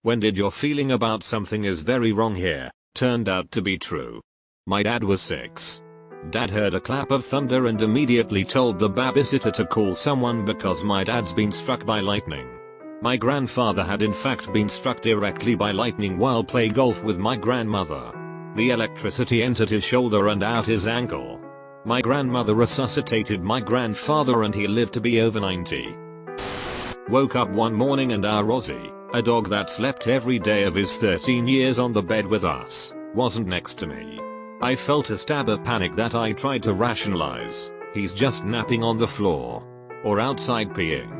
When did your feeling about something is very wrong here turned out to be true? My dad was 6. Dad heard a clap of thunder and immediately told the babysitter to call someone because my dad's been struck by lightning. My grandfather had in fact been struck directly by lightning while playing golf with my grandmother. The electricity entered his shoulder and out his ankle. My grandmother resuscitated my grandfather and he lived to be over 90. Woke up one morning and our Rosie, a dog that slept every day of his 13 years on the bed with us, wasn't next to me. I felt a stab of panic that I tried to rationalize. He's just napping on the floor. Or outside peeing.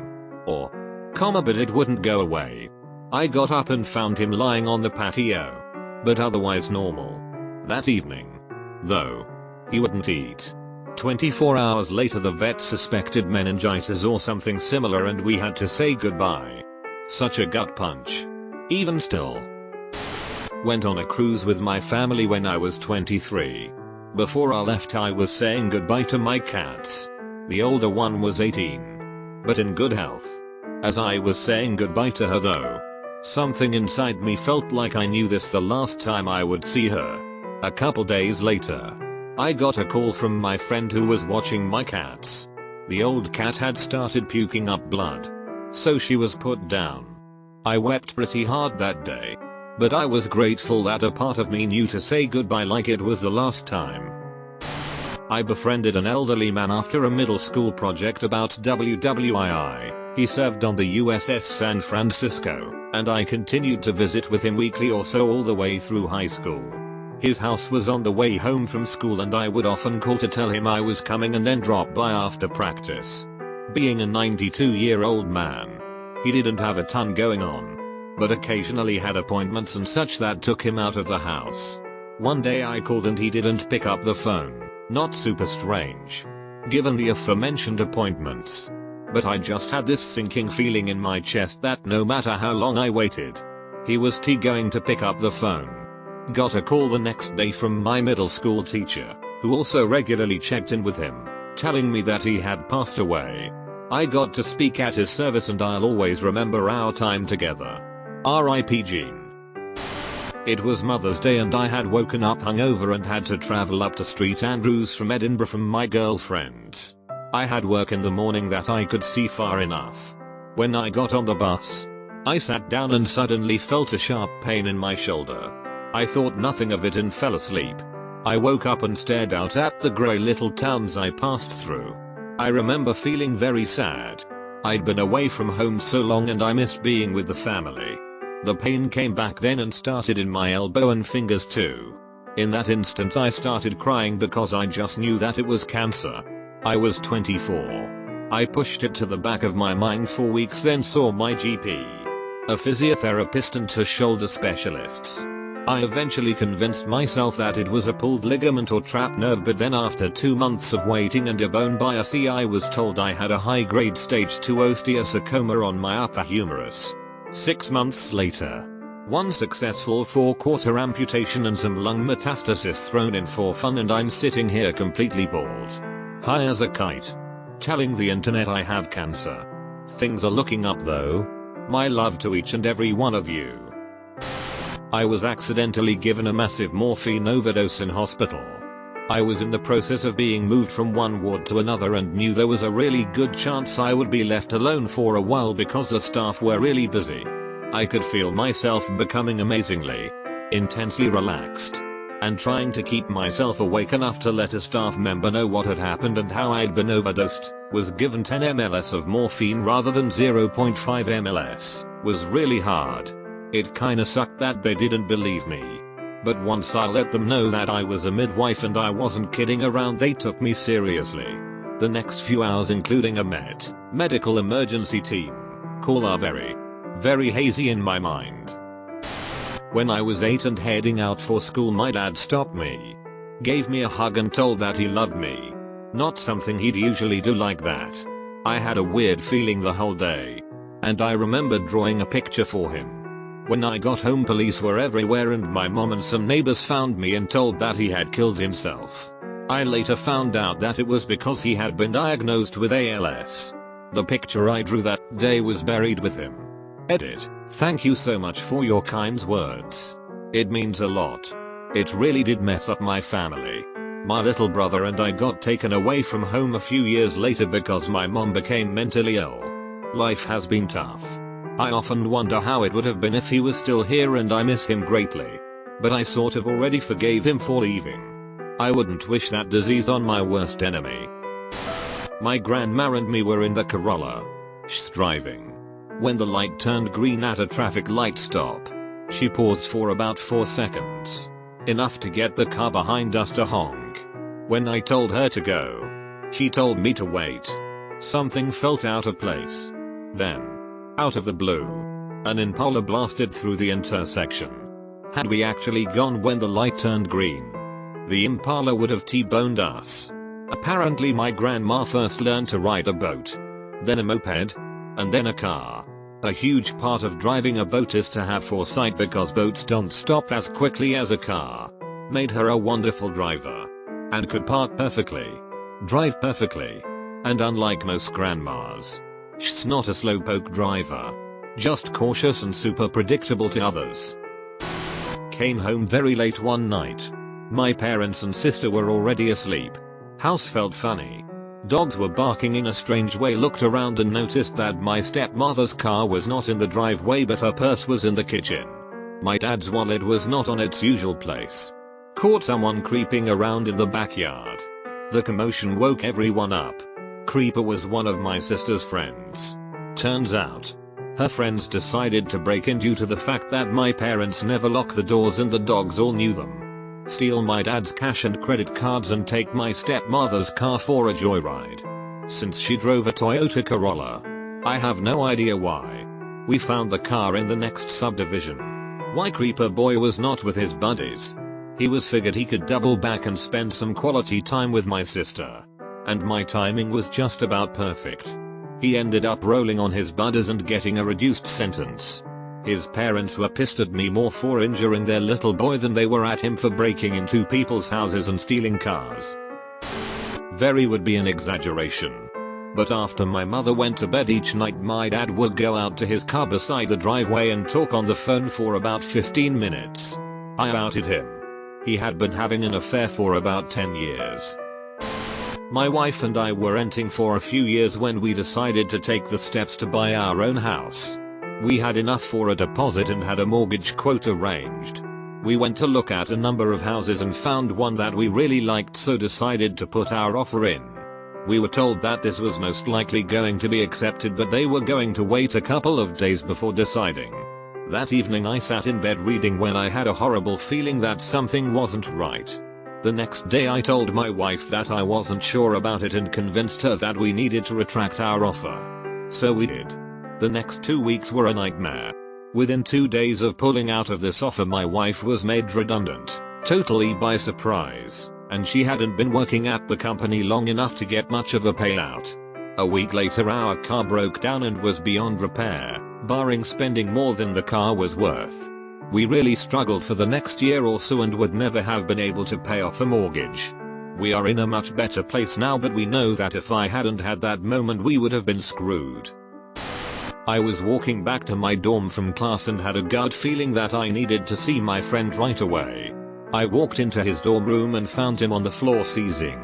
Or, but it wouldn't go away. I got up and found him lying on the patio. But otherwise normal. That evening, though, he wouldn't eat. 24 hours later the vet suspected meningitis or something similar and we had to say goodbye. Such a gut punch. Even still. Went on a cruise with my family when I was 23. Before I left I was saying goodbye to my cats. The older one was 18. But in good health. As I was saying goodbye to her though, something inside me felt like I knew this the last time I would see her. A couple days later, I got a call from my friend who was watching my cats. The old cat had started puking up blood. So she was put down. I wept pretty hard that day. But I was grateful that a part of me knew to say goodbye like it was the last time. I befriended an elderly man after a middle school project about WWII. He served on the USS San Francisco, and I continued to visit with him weekly or so all the way through high school. His house was on the way home from school and I would often call to tell him I was coming and then drop by after practice. Being a 92-year-old man, he didn't have a ton going on. But occasionally had appointments and such that took him out of the house. One day I called and he didn't pick up the phone. Not super strange, given the aforementioned appointments. But I just had this sinking feeling in my chest that no matter how long I waited, he was going to pick up the phone. Got a call the next day from my middle school teacher, who also regularly checked in with him, telling me that he had passed away. I got to speak at his service and I'll always remember our time together. R.I.P. Gene. It was Mother's Day and I had woken up hungover and had to travel up to St Andrews from Edinburgh from my girlfriend's. I had work in the morning that I could see far enough. When I got on the bus, I sat down and suddenly felt a sharp pain in my shoulder. I thought nothing of it and fell asleep. I woke up and stared out at the grey little towns I passed through. I remember feeling very sad. I'd been away from home so long and I missed being with the family. The pain came back then and started in my elbow and fingers too. In that instant I started crying because I just knew that it was cancer. I was 24. I pushed it to the back of my mind for weeks, then saw my GP, a physiotherapist and two shoulder specialists. I eventually convinced myself that it was a pulled ligament or trapped nerve, but then after 2 months of waiting and a bone biopsy I was told I had a high-grade stage 2 osteosarcoma on my upper humerus. 6 months later, one successful 4/4 amputation and some lung metastasis thrown in for fun and I'm sitting here completely bald, high as a kite, telling the internet I have cancer. Things are looking up though. My love to each and every one of you. I was accidentally given a massive morphine overdose in hospital. I was in the process of being moved from one ward to another and knew there was a really good chance I would be left alone for a while because the staff were really busy. I could feel myself becoming amazingly, intensely relaxed, and trying to keep myself awake enough to let a staff member know what had happened and how I'd been overdosed. Was given 10 mls of morphine rather than 0.5 mls. Was really hard. It kinda sucked that they didn't believe me. But once I let them know that I was a midwife and I wasn't kidding around, they took me seriously. The next few hours, including a medical emergency team call, are very hazy in my mind. When I was 8 and heading out for school, my dad stopped me, gave me a hug and told that he loved me. Not something he'd usually do like that. I had a weird feeling the whole day. And I remember drawing a picture for him. When I got home, police were everywhere and my mom and some neighbors found me and told that he had killed himself. I later found out that it was because he had been diagnosed with ALS. The picture I drew that day was buried with him. Edit. Thank you so much for your kind words. It means a lot. It really did mess up my family. My little brother and I got taken away from home a few years later because my mom became mentally ill. Life has been tough. I often wonder how it would have been if he was still here, and I miss him greatly. But I sort of already forgave him for leaving. I wouldn't wish that disease on my worst enemy. My grandma and me were in the Corolla. She's driving. When the light turned green at a traffic light stop, she paused for about 4 seconds. Enough to get the car behind us to honk. When I told her to go, she told me to wait. Something felt out of place. Then, out of the blue, an Impala blasted through the intersection. Had we actually gone when the light turned green, the Impala would have T-boned us. Apparently my grandma first learned to ride a boat, then a moped, and then a car. A huge part of driving a boat is to have foresight because boats don't stop as quickly as a car. Made her a wonderful driver. And could park perfectly. Drive perfectly. And unlike most grandmas, she's not a slowpoke driver. Just cautious and super predictable to others. Came home very late one night. My parents and sister were already asleep. House felt funny. Dogs were barking in a strange way. Looked around and noticed that my stepmother's car was not in the driveway but her purse was in the kitchen. My dad's wallet was not on its usual place. Caught someone creeping around in the backyard. The commotion woke everyone up. Creeper was one of my sister's friends. Turns out, her friends decided to break in due to the fact that my parents never lock the doors and the dogs all knew them. Steal my dad's cash and credit cards and take my stepmother's car for a joyride. Since she drove a Toyota Corolla, I have no idea why. We found the car in the next subdivision. Why Creeper Boy was not with his buddies. He was figured he could double back and spend some quality time with my sister. And my timing was just about perfect. He ended up rolling on his buddies and getting a reduced sentence. His parents were pissed at me more for injuring their little boy than they were at him for breaking into people's houses and stealing cars. Very would be an exaggeration. But after my mother went to bed each night, my dad would go out to his car beside the driveway and talk on the phone for about 15 minutes. I outed him. He had been having an affair for about 10 years. My wife and I were renting for a few years when we decided to take the steps to buy our own house. We had enough for a deposit and had a mortgage quote arranged. We went to look at a number of houses and found one that we really liked, so decided to put our offer in. We were told that this was most likely going to be accepted, but they were going to wait a couple of days before deciding. That evening I sat in bed reading when I had a horrible feeling that something wasn't right. The next day I told my wife that I wasn't sure about it and convinced her that we needed to retract our offer. So we did. The next 2 weeks were a nightmare. Within 2 days of pulling out of this offer, my wife was made redundant, totally by surprise, and she hadn't been working at the company long enough to get much of a payout. A week later our car broke down and was beyond repair, barring spending more than the car was worth. We really struggled for the next year or so and would never have been able to pay off a mortgage. We are in a much better place now, but we know that if I hadn't had that moment we would have been screwed. I was walking back to my dorm from class and had a gut feeling that I needed to see my friend right away. I walked into his dorm room and found him on the floor seizing.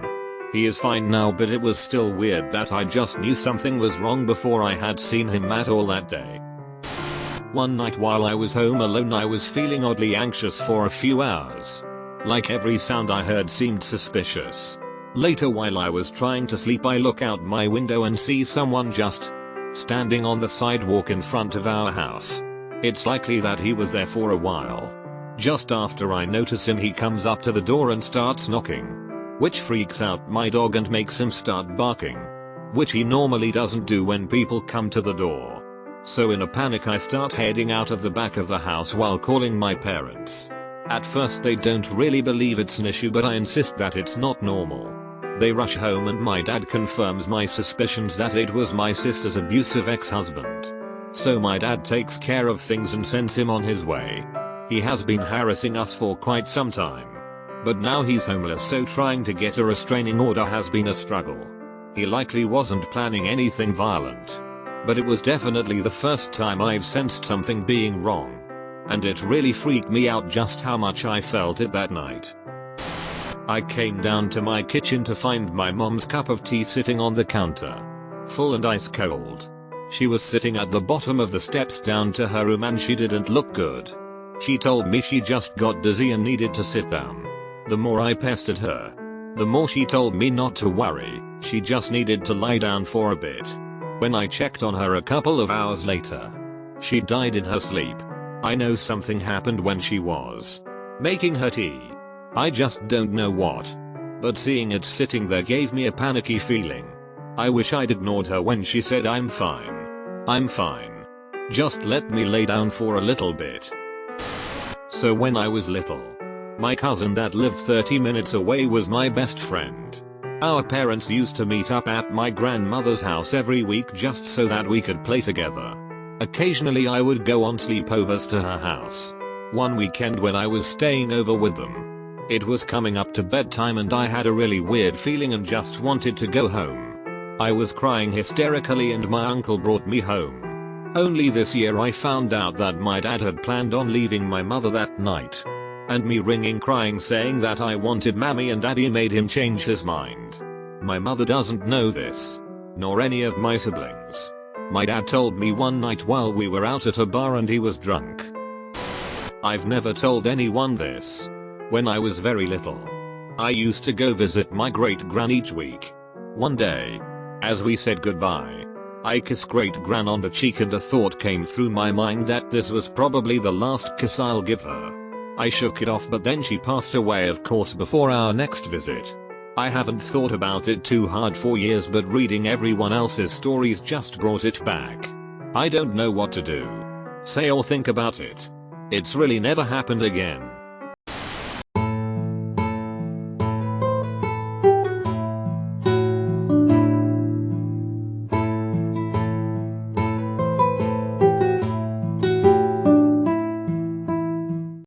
He is fine now, but it was still weird that I just knew something was wrong before I had seen him at all that day. One night while I was home alone I was feeling oddly anxious for a few hours. Like every sound I heard seemed suspicious. Later while I was trying to sleep I look out my window and see someone just standing on the sidewalk in front of our house. It's likely that he was there for a while. Just after I notice him he comes up to the door and starts knocking, which freaks out my dog and makes him start barking, which he normally doesn't do when people come to the door. So in a panic I start heading out of the back of the house while calling my parents. At first they don't really believe it's an issue, but I insist that it's not normal. They rush home and my dad confirms my suspicions that it was my sister's abusive ex-husband. So my dad takes care of things and sends him on his way. He has been harassing us for quite some time. But now he's homeless, so trying to get a restraining order has been a struggle. He likely wasn't planning anything violent. but it was definitely the first time I've sensed something being wrong. And it really freaked me out just how much I felt it that night. I came down to my kitchen to find my mom's cup of tea sitting on the counter. Full and ice cold. She was sitting at the bottom of the steps down to her room and she didn't look good. She told me she just got dizzy and needed to sit down. The more I pestered her, the more she told me not to worry, she just needed to lie down for a bit. When I checked on her a couple of hours later, she died in her sleep. I know something happened when she was making her tea. I just don't know what. But seeing it sitting there gave me a panicky feeling. I wish I'd ignored her when she said I'm fine. I'm fine. Just let me lay down for a little bit. So when I was little, my cousin that lived 30 minutes away was my best friend. Our parents used to meet up at my grandmother's house every week just so that we could play together. Occasionally I would go on sleepovers to her house. One weekend when I was staying over with them, it was coming up to bedtime and I had a really weird feeling and just wanted to go home. I was crying hysterically and my uncle brought me home. Only this year I found out that my dad had planned on leaving my mother that night. And me ringing crying saying that I wanted mommy and daddy made him change his mind. My mother doesn't know this. Nor any of my siblings. My dad told me one night while we were out at a bar and he was drunk. I've never told anyone this. When I was very little, I used to go visit my great gran each week. One day, as we said goodbye, I kissed great gran on the cheek and a thought came through my mind that this was probably the last kiss I'll give her. I shook it off but then she passed away of course before our next visit. I haven't thought about it too hard for years but reading everyone else's stories just brought it back. I don't know what to do. Say or think about it. It's really never happened again.